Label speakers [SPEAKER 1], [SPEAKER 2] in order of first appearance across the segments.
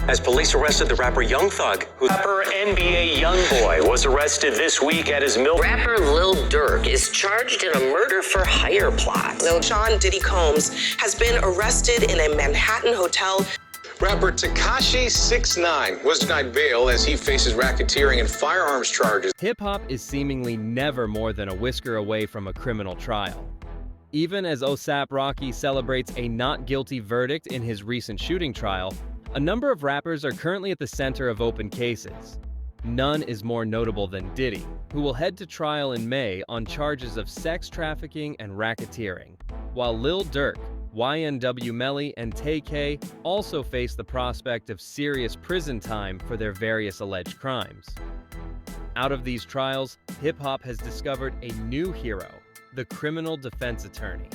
[SPEAKER 1] as police arrested the rapper Young Thug, who rapper NBA Youngboy was arrested this week at his mill.
[SPEAKER 2] Rapper Lil Durk is charged in a murder-for-hire plot.
[SPEAKER 3] Lil Sean Diddy Combs has been arrested in a Manhattan hotel.
[SPEAKER 4] Rapper Tekashi 6ix9ine was denied bail as he faces racketeering and firearms charges.
[SPEAKER 5] Hip-hop is seemingly never more than a whisker away from a criminal trial. Even as A$AP Rocky celebrates a not guilty verdict in his recent shooting trial, a number of rappers are currently at the center of open cases. None is more notable than Diddy, who will head to trial in May on charges of sex trafficking and racketeering, while Lil Durk, YNW Melly, and Tay-K also face the prospect of serious prison time for their various alleged crimes. Out of these trials, hip-hop has discovered a new hero, the criminal defense attorney.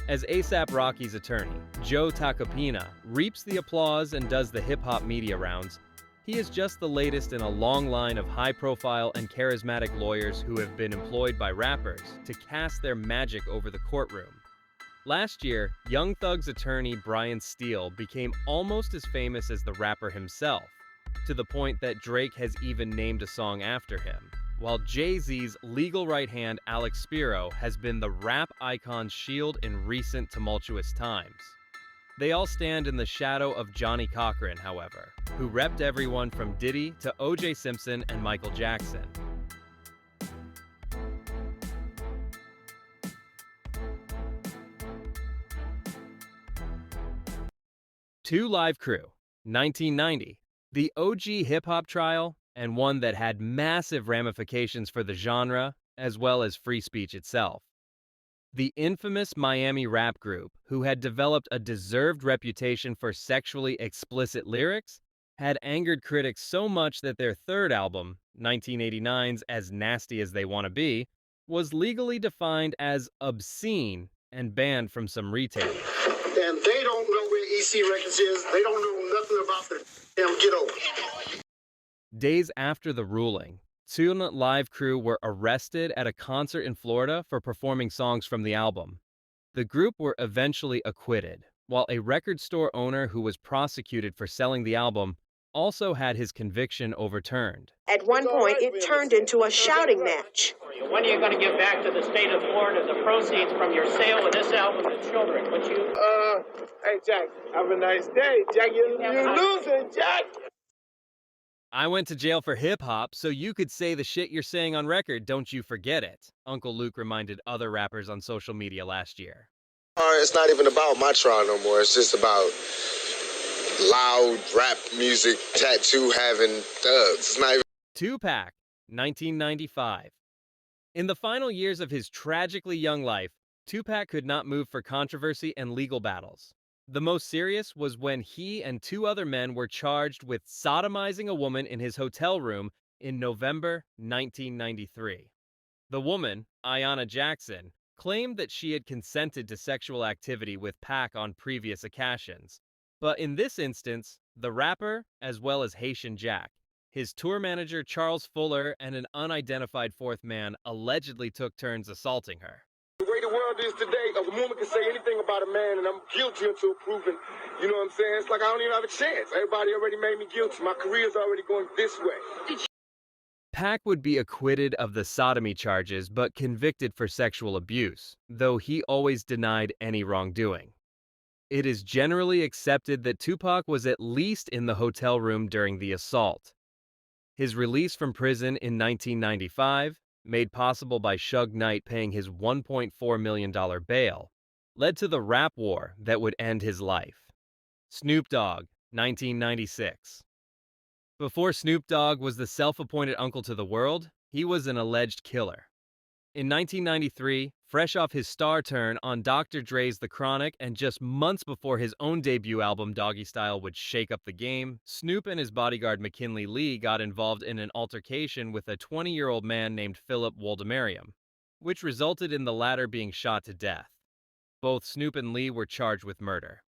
[SPEAKER 5] As A$AP Rocky's attorney, Joe Tacopina, reaps the applause and does the hip-hop media rounds, he is just the latest in a long line of high-profile and charismatic lawyers who have been employed by rappers to cast their magic over the courtroom. Last year, Young Thug's attorney Brian Steele became almost as famous as the rapper himself, to the point that Drake has even named a song after him, while Jay-Z's legal right hand Alex Spiro has been the rap icon's shield in recent tumultuous times. They all stand in the shadow of Johnny Cochran, however, who repped everyone from Diddy to O.J. Simpson and Michael Jackson. Two Live Crew, 1990, the OG hip-hop trial, and one that had massive ramifications for the genre, as well as free speech itself. The infamous Miami rap group, who had developed a deserved reputation for sexually explicit lyrics, had angered critics so much that their third album, 1989's As Nasty as They Wanna Be, was legally defined as obscene and banned from some retailers.
[SPEAKER 6] And they don't know where EC Records is. They don't know nothing about the damn Get Over.
[SPEAKER 5] Days after the ruling, Two Live Crew were arrested at a concert in Florida for performing songs from the album. The group were eventually acquitted, while a record store owner who was prosecuted for selling the album also had his conviction overturned.
[SPEAKER 3] At one point, it turned into a shouting match.
[SPEAKER 7] When are you going to give back to the state of Florida the proceeds from your sale of this album to children? Would you?
[SPEAKER 6] Hey, Jack, have a nice day. Jack, you're losing, Jack.
[SPEAKER 5] I went to jail for hip-hop, so you could say the shit you're saying on record, don't you forget it, Uncle Luke reminded other rappers on social media last year.
[SPEAKER 6] It's not even about my trial no more. It's just about loud rap music, tattoo-having thugs. It's not even...
[SPEAKER 5] Tupac, 1995. In the final years of his tragically young life, Tupac could not move for controversy and legal battles. The most serious was when he and two other men were charged with sodomizing a woman in his hotel room in November 1993. The woman, Ayanna Jackson, claimed that she had consented to sexual activity with Pac on previous occasions. But in this instance, the rapper, as well as Haitian Jack, his tour manager Charles Fuller, and an unidentified fourth man allegedly took turns assaulting her.
[SPEAKER 6] The way the world is today, a woman can say anything about a man and I'm guilty until proven. You know what I'm saying? It's like I don't even have a chance. Everybody already made me guilty. My career's already going this way.
[SPEAKER 5] Pac would be acquitted of the sodomy charges but convicted for sexual abuse, though he always denied any wrongdoing. It is generally accepted that Tupac was at least in the hotel room during the assault. His release from prison in 1995, made possible by Suge Knight paying his $1.4 million bail, led to the rap war that would end his life. Snoop Dogg, 1996. Before Snoop Dogg was the self-appointed uncle to the world, he was an alleged killer. In 1993, fresh off his star turn on Dr. Dre's The Chronic and just months before his own debut album Doggy Style would shake up the game, Snoop and his bodyguard McKinley Lee got involved in an altercation with a 20-year-old man named Philip Woldemariam, which resulted in the latter being shot to death. Both Snoop and Lee were charged with murder.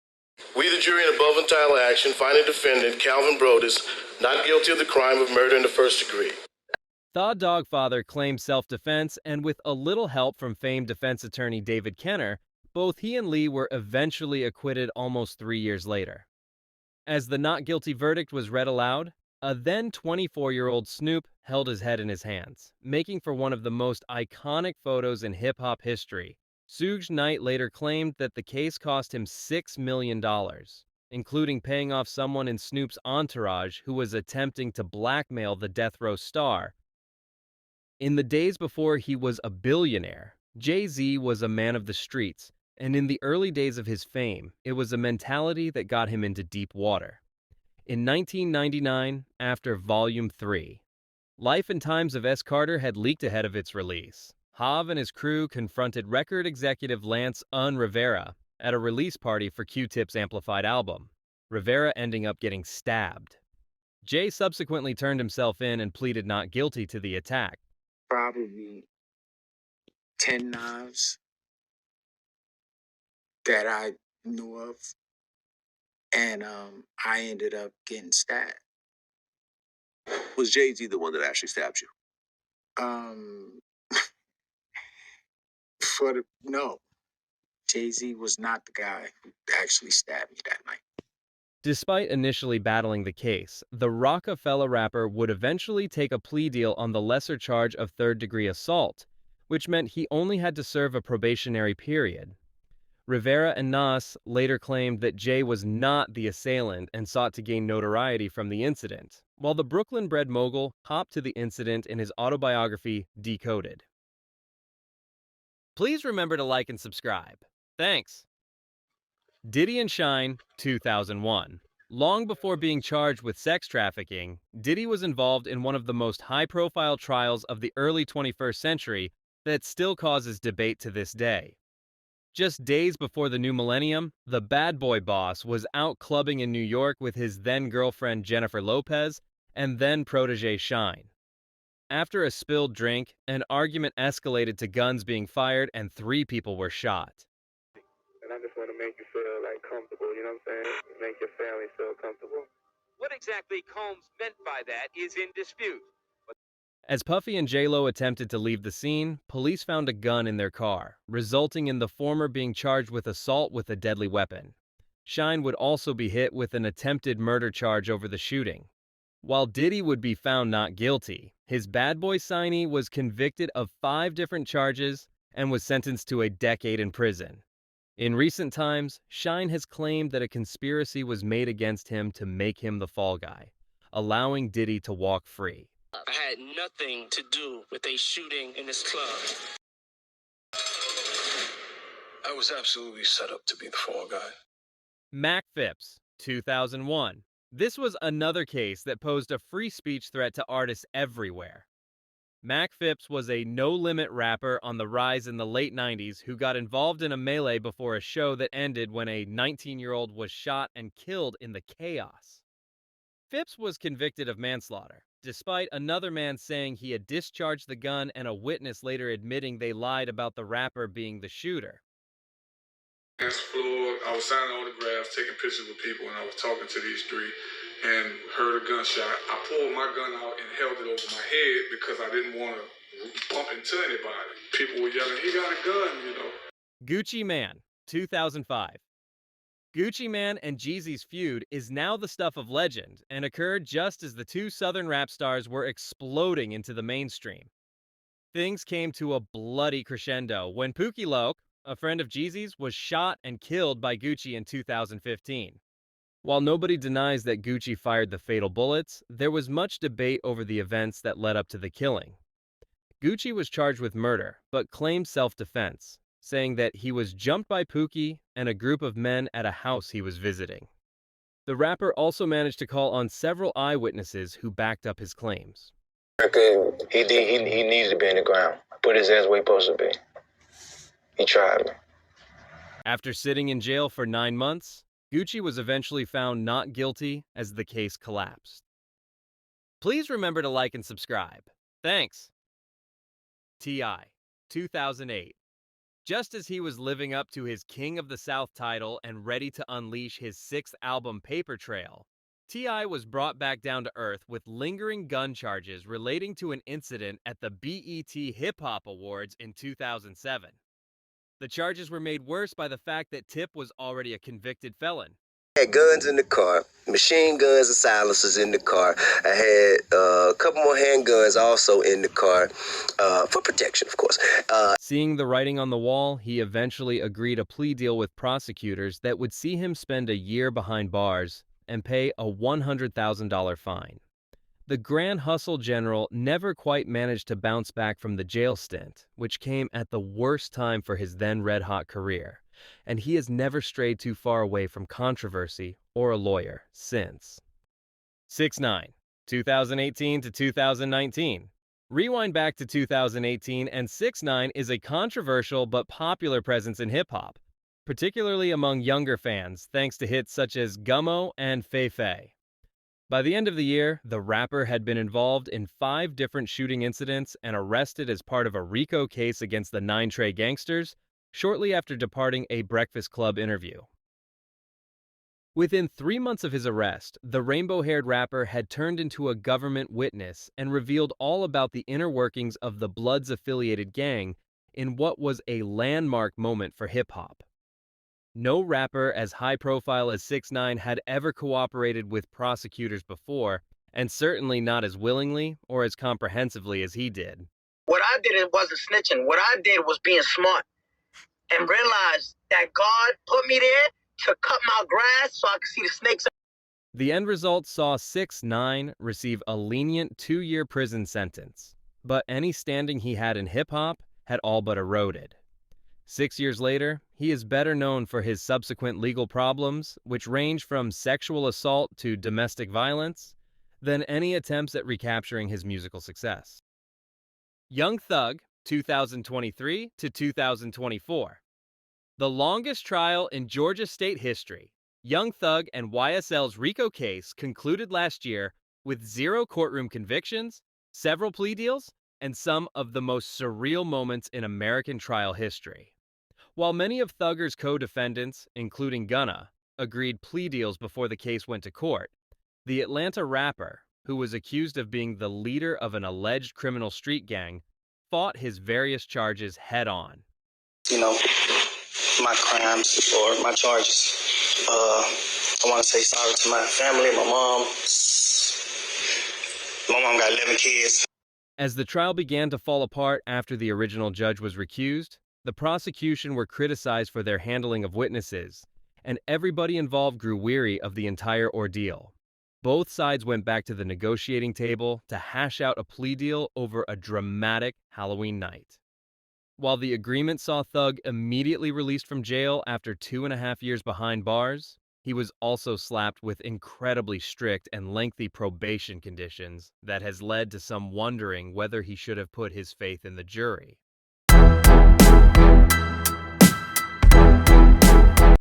[SPEAKER 8] We, the jury in above entitled action, find the defendant, Calvin Brodus, not guilty of the crime of murder in the first degree.
[SPEAKER 5] The Dogfather claimed self-defense, and with a little help from famed defense attorney David Kenner, both he and Lee were eventually acquitted almost 3 years later. As the not guilty verdict was read aloud, a then 24-year-old Snoop held his head in his hands, making for one of the most iconic photos in hip-hop history. Suge Knight later claimed that the case cost him $6 million, including paying off someone in Snoop's entourage who was attempting to blackmail the death row star. In the days before he was a billionaire, Jay-Z was a man of the streets, and in the early days of his fame, it was a mentality that got him into deep water. In 1999, after Volume 3, Life and Times of S. Carter had leaked ahead of its release. Hav and his crew confronted record executive Lance Rivera at a release party for Q-Tip's Amplified album, Rivera ending up getting stabbed. Jay subsequently turned himself in and pleaded not guilty to the attack.
[SPEAKER 9] Probably 10 knives that I knew of, and I ended up getting stabbed.
[SPEAKER 10] Was Jay-Z the one that actually stabbed you?
[SPEAKER 9] No. Jay-Z was not the guy who actually stabbed me that night.
[SPEAKER 5] Despite initially battling the case, the Rockefeller rapper would eventually take a plea deal on the lesser charge of third-degree assault, which meant he only had to serve a probationary period. Rivera and Nas later claimed that Jay was not the assailant and sought to gain notoriety from the incident, while the Brooklyn-bred mogul hopped to the incident in his autobiography, Decoded. Please remember to like and subscribe. Thanks. Diddy and Shine, 2001. Long before being charged with sex trafficking, Diddy was involved in one of the most high-profile trials of the early 21st century that still causes debate to this day. Just days before the new millennium, the bad boy boss was out clubbing in New York with his then-girlfriend Jennifer Lopez and then-protege Shine. After a spilled drink, an argument escalated to guns being fired and 3 people were shot.
[SPEAKER 6] And I just want to make you feel like comfortable, you know what I'm saying? Make your family feel comfortable.
[SPEAKER 11] What exactly Combs meant by that is in dispute.
[SPEAKER 5] As Puffy and J-Lo attempted to leave the scene, police found a gun in their car, resulting in the former being charged with assault with a deadly weapon. Shine would also be hit with an attempted murder charge over the shooting. While Diddy would be found not guilty, his bad boy signee was convicted of 5 different charges and was sentenced to a decade in prison. In recent times, Shine has claimed that a conspiracy was made against him to make him the fall guy, allowing Diddy to walk free.
[SPEAKER 11] I had nothing to do with a shooting in this club.
[SPEAKER 10] I was absolutely set up to be the fall guy.
[SPEAKER 5] Mac Phipps, 2001. This was another case that posed a free speech threat to artists everywhere. Mac Phipps was a no-limit rapper on the rise in the late 90s who got involved in a melee before a show that ended when a 19-year-old was shot and killed in the chaos. Phipps was convicted of manslaughter, despite another man saying he had discharged the gun and a witness later admitting they lied about the rapper being the shooter.
[SPEAKER 12] Dance floor, I was signing autographs, taking pictures with people, and I was talking to these 3 and heard a gunshot. I pulled my gun out and held it over my head because I didn't want to bump into anybody. People were yelling, "He got a gun," you know.
[SPEAKER 5] Gucci Mane, 2005. Gucci Mane and Jeezy's feud is now the stuff of legend and occurred just as the 2 Southern rap stars were exploding into the mainstream. Things came to a bloody crescendo when Pookie Loc, a friend of Jeezy's, was shot and killed by Gucci in 2015. While nobody denies that Gucci fired the fatal bullets, there was much debate over the events that led up to the killing. Gucci was charged with murder, but claimed self-defense, saying that he was jumped by Pookie and a group of men at a house he was visiting. The rapper also managed to call on several eyewitnesses who backed up his claims.
[SPEAKER 9] He needed to be in the ground. Put his ass where he supposed to be. He tried me.
[SPEAKER 5] After sitting in jail for 9 months, Gucci was eventually found not guilty as the case collapsed. Please remember to like and subscribe. Thanks. T.I., 2008. Just as he was living up to his King of the South title and ready to unleash his 6th album Paper Trail, T.I. was brought back down to earth with lingering gun charges relating to an incident at the BET Hip Hop Awards in 2007. The charges were made worse by the fact that Tip was already a convicted felon.
[SPEAKER 13] had guns in the car, machine guns and silencers in the car. I had a couple more handguns also in the car for protection, of course.
[SPEAKER 5] Seeing the writing on the wall, he eventually agreed a plea deal with prosecutors that would see him spend a year behind bars and pay a $100,000 fine. The Grand Hustle General never quite managed to bounce back from the jail stint, which came at the worst time for his then red-hot career, and he has never strayed too far away from controversy or a lawyer since. 6ix9ine, 2018 to 2019. Rewind back to 2018 and 6ix9ine is a controversial but popular presence in hip-hop, particularly among younger fans thanks to hits such as Gummo and Fei Fei. By the end of the year, the rapper had been involved in 5 different shooting incidents and arrested as part of a RICO case against the 9 Trey gangsters shortly after departing a Breakfast Club interview. Within 3 months of his arrest, the rainbow-haired rapper had turned into a government witness and revealed all about the inner workings of the Bloods-affiliated gang in what was a landmark moment for hip-hop. No rapper as high-profile as 6ix9ine had ever cooperated with prosecutors before, and certainly not as willingly or as comprehensively as he did.
[SPEAKER 14] What I did it wasn't snitching. What I did was being smart and realize that God put me there to cut my grass so I could see the snakes.
[SPEAKER 5] The end result saw 6ix9ine receive a lenient 2-year prison sentence, but any standing he had in hip-hop had all but eroded. 6 years later, he is better known for his subsequent legal problems, which range from sexual assault to domestic violence, than any attempts at recapturing his musical success. Young Thug, 2023 to 2024. The longest trial in Georgia state history, Young Thug and YSL's RICO case concluded last year with 0 courtroom convictions, several plea deals, and some of the most surreal moments in American trial history. While many of Thugger's co-defendants, including Gunna, agreed plea deals before the case went to court, the Atlanta rapper, who was accused of being the leader of an alleged criminal street gang, fought his various charges head-on.
[SPEAKER 14] You know, my crimes or my charges. I want to say sorry to my family, my mom. My mom got 11 kids.
[SPEAKER 5] As the trial began to fall apart after the original judge was recused, the prosecution were criticized for their handling of witnesses, and everybody involved grew weary of the entire ordeal. Both sides went back to the negotiating table to hash out a plea deal over a dramatic Halloween night. While the agreement saw Thug immediately released from jail after 2.5 years behind bars, he was also slapped with incredibly strict and lengthy probation conditions that has led to some wondering whether he should have put his faith in the jury.